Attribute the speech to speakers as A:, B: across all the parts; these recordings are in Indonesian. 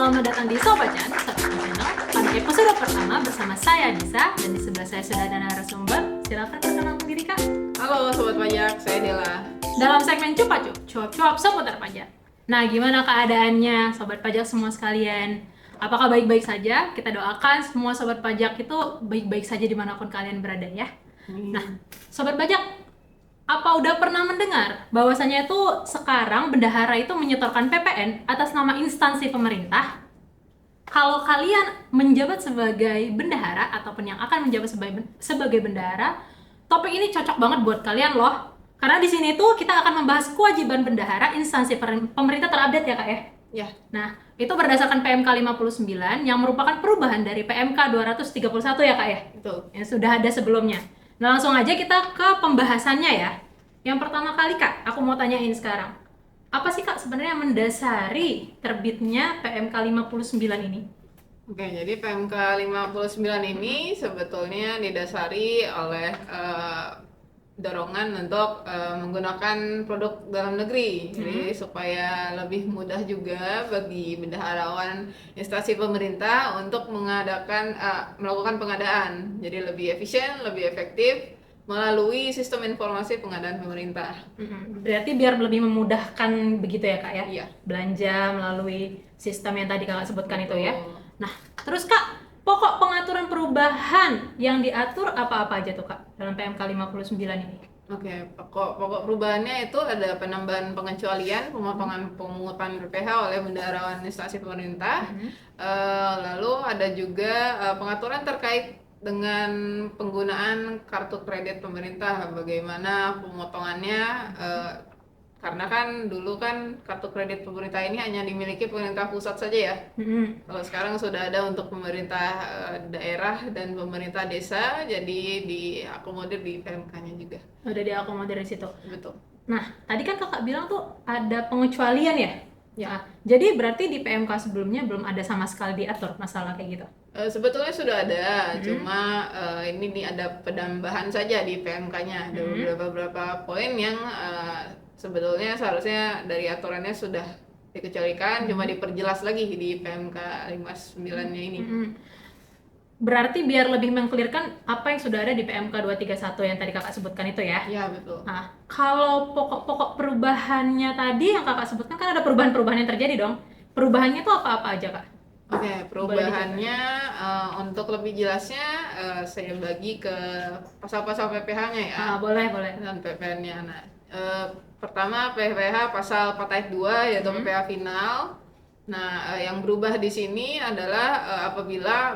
A: Selamat datang di Sobacan, satu channel. Pada episode pertama bersama saya Nisa dan di sebelah saya sudah ada narasumber. Silakan perkenalkan diri Kak.
B: Halo Sobat Pajak, saya Dela.
A: Dalam segmen Cupa-Cup, cuap-cuap seputar pajak. Nah, gimana keadaannya Sobat Pajak semua sekalian? Apakah baik-baik saja? Kita doakan semua Sobat Pajak itu baik-baik saja dimanapun kalian berada ya. Nah, Sobat Pajak, apa udah pernah mendengar bahwasanya itu sekarang bendahara itu menyetorkan PPN atas nama instansi pemerintah? Kalau kalian menjabat sebagai bendahara ataupun yang akan menjabat sebagai bendahara, topik ini cocok banget buat kalian loh. Karena di sini tuh kita akan membahas kewajiban bendahara instansi pemerintah terupdate ya Kak ya.
B: Ya,
A: Nah, itu berdasarkan PMK 59 yang merupakan perubahan dari PMK 231 ya Kak ya.
B: betul.
A: Yang sudah ada sebelumnya. Nah, langsung aja kita ke pembahasannya ya. Yang pertama kali Kak, aku mau tanyain sekarang. Apa sih Kak sebenarnya yang mendasari terbitnya PMK 59 ini?
B: Oke, jadi PMK 59 ini sebetulnya didasari oleh dorongan untuk menggunakan produk dalam negeri. Jadi supaya lebih mudah juga bagi bendaharawan instansi pemerintah untuk melakukan pengadaan. Jadi lebih efisien, lebih efektif melalui sistem informasi pengadaan pemerintah.
A: Berarti biar lebih memudahkan begitu ya Kak ya?
B: Iya.
A: Belanja melalui sistem yang tadi Kakak sebutkan itu ya.
B: Betul.
A: Nah, terus Kak, pokok pengaturan perubahan yang diatur apa-apa aja tuh Kak dalam PMK 59 ini?
B: Oke, pokok perubahannya itu ada penambahan pengecualian pemotongan pemungutan PPh oleh bendaharawan instansi pemerintah. Lalu ada juga pengaturan terkait dengan penggunaan kartu kredit pemerintah, bagaimana pemotongannya, karena kan dulu kan kartu kredit pemerintah ini hanya dimiliki pemerintah pusat saja ya. Kalau sekarang sudah ada untuk pemerintah daerah dan pemerintah desa, jadi diakomodir di PMK-nya juga.
A: Udah diakomodir di situ.
B: Betul.
A: Nah, tadi kan Kakak bilang tuh ada pengecualian ya?
B: Ya.
A: Jadi berarti di PMK sebelumnya belum ada sama sekali diatur masalah kayak gitu?
B: Sebetulnya sudah ada, cuma ini nih ada penambahan saja di PMK-nya. Ada beberapa poin yang sebetulnya seharusnya dari aturannya sudah dikecualikan, cuma diperjelas lagi di PMK 59-nya ini.
A: Berarti biar lebih mengklirkan apa yang sudah ada di PMK 231 yang tadi Kakak sebutkan itu ya?
B: Ya, betul.
A: Nah, kalau pokok-pokok perubahannya tadi yang Kakak sebutkan kan ada perubahan-perubahan yang terjadi dong. Perubahannya tuh apa-apa aja Kak?
B: Oke, perubahannya untuk lebih jelasnya saya bagi ke pasal-pasal PPh-nya ya.
A: Boleh.
B: Dan PPN-nya. Nah, pertama PPh pasal 4 ayat 2 yaitu PPh final. Nah, yang berubah di sini adalah apabila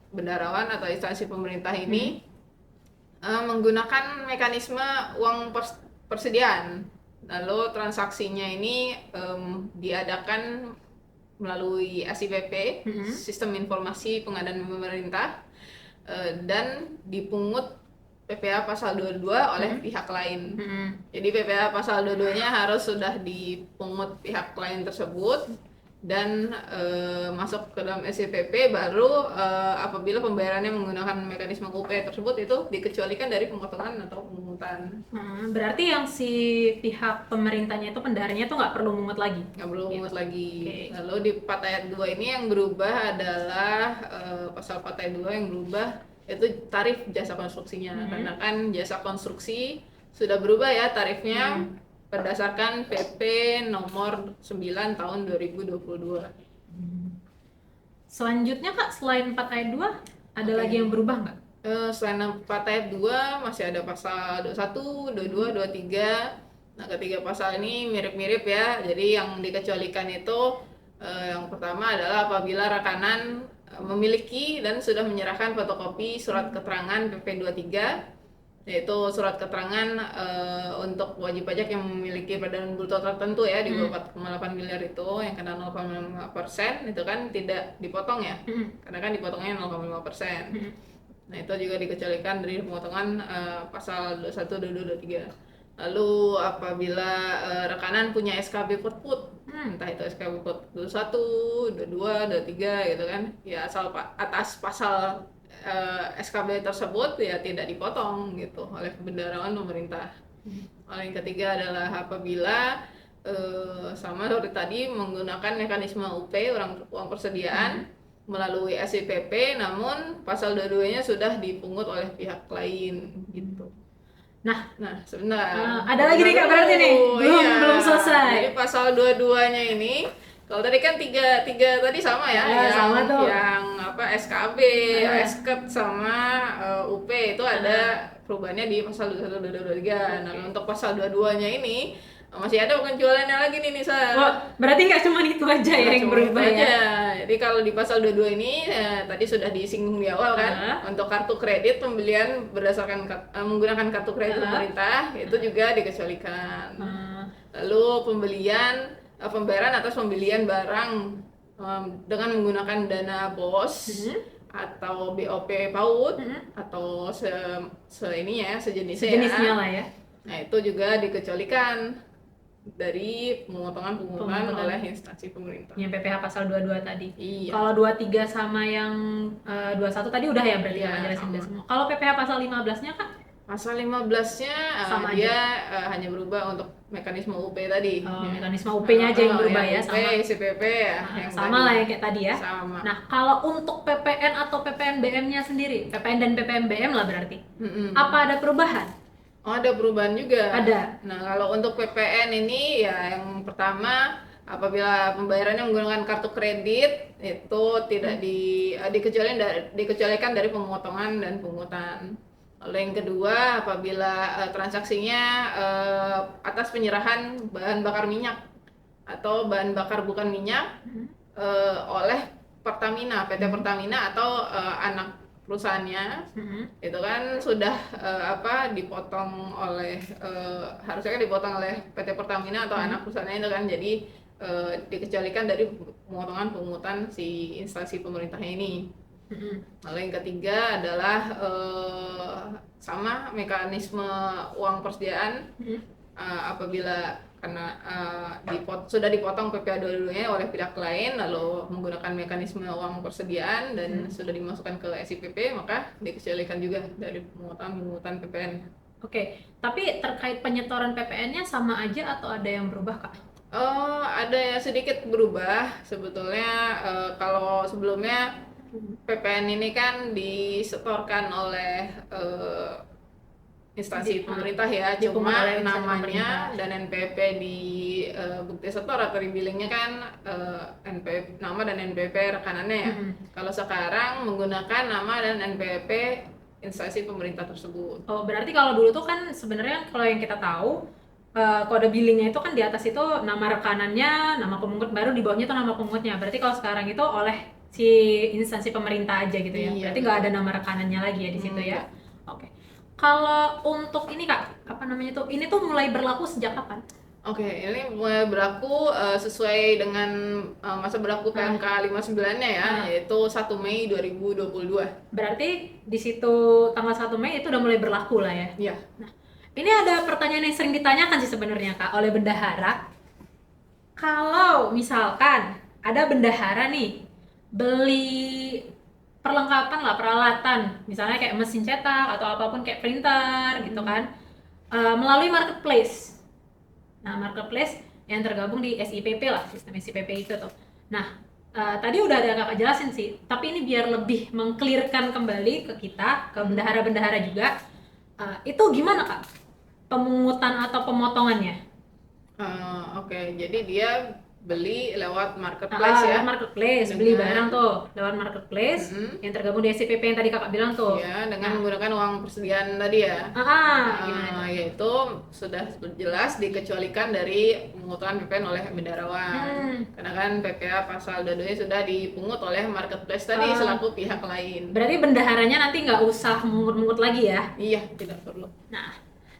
B: bendaharawan atau instansi pemerintah ini menggunakan mekanisme uang persediaan. Lalu transaksinya ini diadakan melalui SIPP, Sistem Informasi Pengadaan Pemerintah, dan dipungut PPh pasal 22 oleh pihak lain. Jadi PPh pasal 22-nya harus sudah dipungut pihak lain tersebut dan masuk ke dalam SIPP, baru apabila pembayarannya menggunakan mekanisme UP tersebut itu dikecualikan dari pemotongan atau pemungutan.
A: Berarti yang si pihak pemerintahnya itu pendaharanya tuh nggak perlu mungut lagi?
B: Nggak perlu mungut lagi.
A: Oke.
B: Lalu di 4 ayat 2 ini yang berubah adalah pasal 4 ayat 2 yang berubah itu tarif jasa konstruksinya. Karena kan jasa konstruksi sudah berubah ya tarifnya berdasarkan PP nomor 9 tahun 2022.
A: Selanjutnya Kak, selain 4 ayat 2, ada lagi yang berubah nggak?
B: Selain 4 ayat 2 masih ada pasal 21, 22, 23. Nah, ketiga pasal ini mirip-mirip ya. Jadi yang dikecualikan itu yang pertama adalah apabila rekanan memiliki dan sudah menyerahkan fotokopi surat keterangan PP 23, yaitu surat keterangan untuk wajib pajak yang memiliki peradangan bruto tertentu ya di bawah 4,8 miliar itu yang kena 0,5% itu kan tidak dipotong ya, karena kan dipotongnya 0,5%. Nah, itu juga dikecualikan dari pemotongan pasal 21, 22, 23. Lalu apabila rekanan punya SKB Putput, entah itu SKB Putput 21, 22, 23 gitu kan, ya asal atas pasal SKB tersebut ya tidak dipotong gitu oleh bendaharawan pemerintah. Lalu yang ketiga adalah apabila sama seperti tadi menggunakan mekanisme UP, uang persediaan melalui SIPP, namun pasal 22-nya sudah dipungut oleh pihak lain gitu.
A: Nah,
B: sebentar.
A: ada lagi nih Kak berarti nih, belum selesai.
B: Jadi pasal 22-nya ini, kalau tadi kan tiga tadi sama ya,
A: sama tuh.
B: Yang SKB, SKET sama UP itu ada perubahannya di pasal 21, 22, 23. Nah, untuk pasal 22-nya ini masih ada pengecualiannya lagi nih Nisa.
A: Berarti nggak cuma itu aja ya yang berubah ya?
B: Jadi kalau di pasal 22 ini tadi sudah disinggung di awal kan, untuk kartu kredit pembelian berdasarkan menggunakan kartu kredit pemerintah itu juga dikecualikan. Lalu pembayaran atas pembelian barang dengan menggunakan dana BOS atau BOP PAUD atau sejenisnya
A: lah ya.
B: Nah, itu juga dikecualikan dari pemotongan oleh instansi pemerintah.
A: Yang PPh pasal 22 tadi.
B: Iya.
A: Kalau 23 sama yang 21 tadi udah ya berarti ya, jelasin semua. Kalau PPh pasal 15-nya Kak?
B: Pasal 15-nya dia hanya berubah untuk mekanisme UP tadi.
A: Mekanisme UP-nya aja yang berubah ya,
B: sama SIPP ya.
A: Sama lah ya kayak tadi ya.
B: Sama.
A: Nah, kalau untuk PPN atau PPNBM-nya sendiri, PPN dan PPNBM lah berarti. Apa ada perubahan?
B: Ada perubahan juga.
A: Ada.
B: Nah, kalau untuk PPN ini ya yang pertama, apabila pembayarannya menggunakan kartu kredit itu tidak dikecualikan dari pemotongan dan pungutan. Lalu yang kedua, apabila transaksinya atas penyerahan bahan bakar minyak atau bahan bakar bukan minyak oleh Pertamina, PT Pertamina atau anak perusahaannya, itu kan sudah dipotong oleh harusnya kan dipotong oleh PT Pertamina atau anak perusahaannya itu kan, jadi dikecualikan dari pemotongan pungutan si instansi pemerintahnya ini. Lalu yang ketiga adalah sama mekanisme uang persediaan, apabila karena sudah dipotong PPh 22-nya oleh pihak lain lalu menggunakan mekanisme uang persediaan dan sudah dimasukkan ke SIPP, maka dikecualikan juga dari pemungutan PPN.
A: Oke, tapi terkait penyetoran PPN-nya sama aja atau ada yang berubah Kak?
B: Ada yang sedikit berubah sebetulnya. Kalau sebelumnya PPN ini kan disetorkan oleh instansi pemerintah ya, cuma namanya dan NPWP di bukti setor atau di billingnya kan NPWP nama dan NPWP rekanannya ya. Kalau sekarang menggunakan nama dan NPWP instansi pemerintah tersebut.
A: Oh, berarti kalau dulu tuh kan sebenarnya kalau yang kita tahu kode billingnya itu kan di atas itu nama rekanannya, nama pemungut, baru di bawahnya tuh nama pemungutnya. Berarti kalau sekarang itu oleh si instansi pemerintah aja gitu ya.
B: Iya,
A: berarti nggak ada nama rekanannya lagi ya di situ ya. Oke. Kalau untuk ini Kak, ini tuh mulai berlaku sejak kapan?
B: Oke, ini mulai berlaku sesuai dengan masa berlaku PMK 59-nya ya, yaitu 1 Mei 2022.
A: Berarti di situ tanggal 1 Mei itu udah mulai berlaku lah ya?
B: Iya.
A: Nah, ini ada pertanyaan yang sering ditanyakan sih sebenarnya Kak oleh bendahara. Kalau misalkan ada bendahara nih beli perlengkapan lah, peralatan, misalnya kayak mesin cetak atau apapun kayak printer gitu kan, melalui marketplace. Nah, marketplace yang tergabung di SIPP lah, sistem SIPP itu tuh. Nah, tadi udah ada Kakak jelasin sih, tapi ini biar lebih mengklirkan kembali ke kita, ke bendahara-bendahara juga, itu gimana Kak pemungutan atau pemotongannya?
B: Oke, jadi dia beli lewat marketplace ya.
A: Marketplace, beli barang tuh lewat marketplace yang tergabung di SIPP yang tadi Kakak bilang tuh.
B: Ya, dengan menggunakan uang persediaan tadi ya.
A: Gimana?
B: Yaitu sudah jelas dikecualikan dari pemungutan PPN oleh bendaharawan. Karena kan PPh pasal 22 sudah dipungut oleh marketplace tadi selaku pihak lain.
A: Berarti bendaharanya nanti nggak usah mungut-mungut lagi ya?
B: Iya, tidak perlu.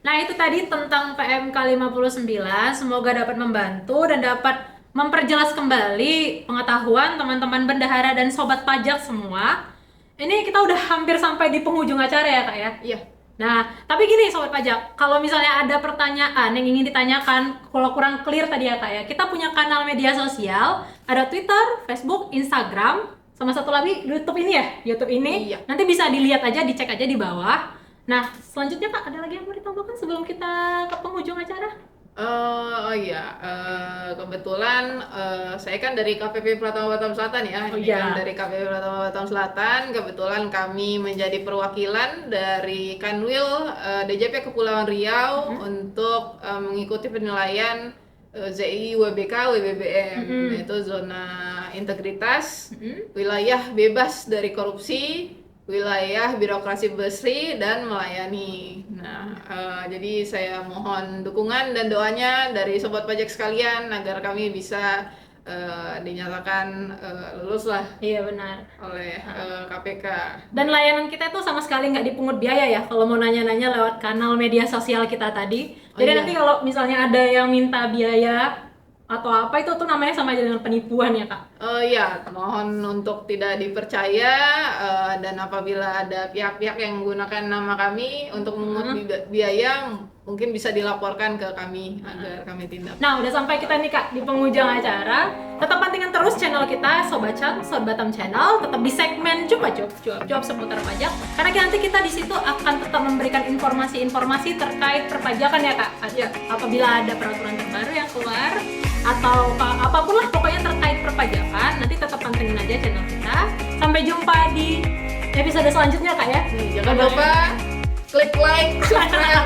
A: Nah itu tadi tentang PMK 59, semoga dapat membantu dan dapat memperjelas kembali pengetahuan teman-teman bendahara dan sobat pajak semua. Ini kita udah hampir sampai di penghujung acara ya Kak ya?
B: Iya.
A: Nah, tapi gini sobat pajak, kalau misalnya ada pertanyaan yang ingin ditanyakan, kalau kurang clear tadi ya Kak ya, kita punya kanal media sosial, ada Twitter, Facebook, Instagram, sama satu lagi YouTube ini ya, YouTube ini.
B: Iya.
A: Nanti bisa dilihat aja, dicek aja di bawah. Nah, selanjutnya Kak, ada lagi yang mau ditambahkan sebelum kita ke penghujung acara?
B: Oh iya, kebetulan saya kan dari KPP Pratama Batam Selatan ya.
A: Oh
B: Ini
A: iya.
B: kan dari KPP Pratama Batam Selatan, kebetulan kami menjadi perwakilan dari Kanwil DJP Kepulauan Riau untuk mengikuti penilaian ZI WBK WBBM, yaitu zona integritas, wilayah bebas dari korupsi, wilayah birokrasi bersih dan melayani. Nah, jadi saya mohon dukungan dan doanya dari sobat pajak sekalian agar kami bisa dinyatakan lulus lah
A: Iya benar.
B: oleh KPK.
A: Dan layanan kita itu sama sekali nggak dipungut biaya ya kalau mau nanya-nanya lewat kanal media sosial kita tadi.
B: Oh,
A: Jadi
B: iya.
A: nanti kalau misalnya ada yang minta biaya atau apa itu tuh namanya sama aja dengan penipuan ya Kak.
B: Ya, mohon untuk tidak dipercaya dan apabila ada pihak-pihak yang menggunakan nama kami untuk mengungut biaya, mungkin bisa dilaporkan ke kami agar kami tindak.
A: Nah, udah sampai kita nih Kak di penghujung acara. Tetap pantengin terus channel kita Sobat Cat, Sobat Batam Channel, tetap di segmen cuap-cuap seputar pajak. Karena nanti kita di situ akan tetap memberikan informasi-informasi terkait perpajakan ya Kak.
B: Ya.
A: Apabila ada peraturan terbaru yang keluar atau apapun lah pokoknya terkait perpajakan, nanti tetap pantengin aja channel kita. Sampai jumpa di episode selanjutnya Kak ya.
B: Jangan lupa klik like, subscribe,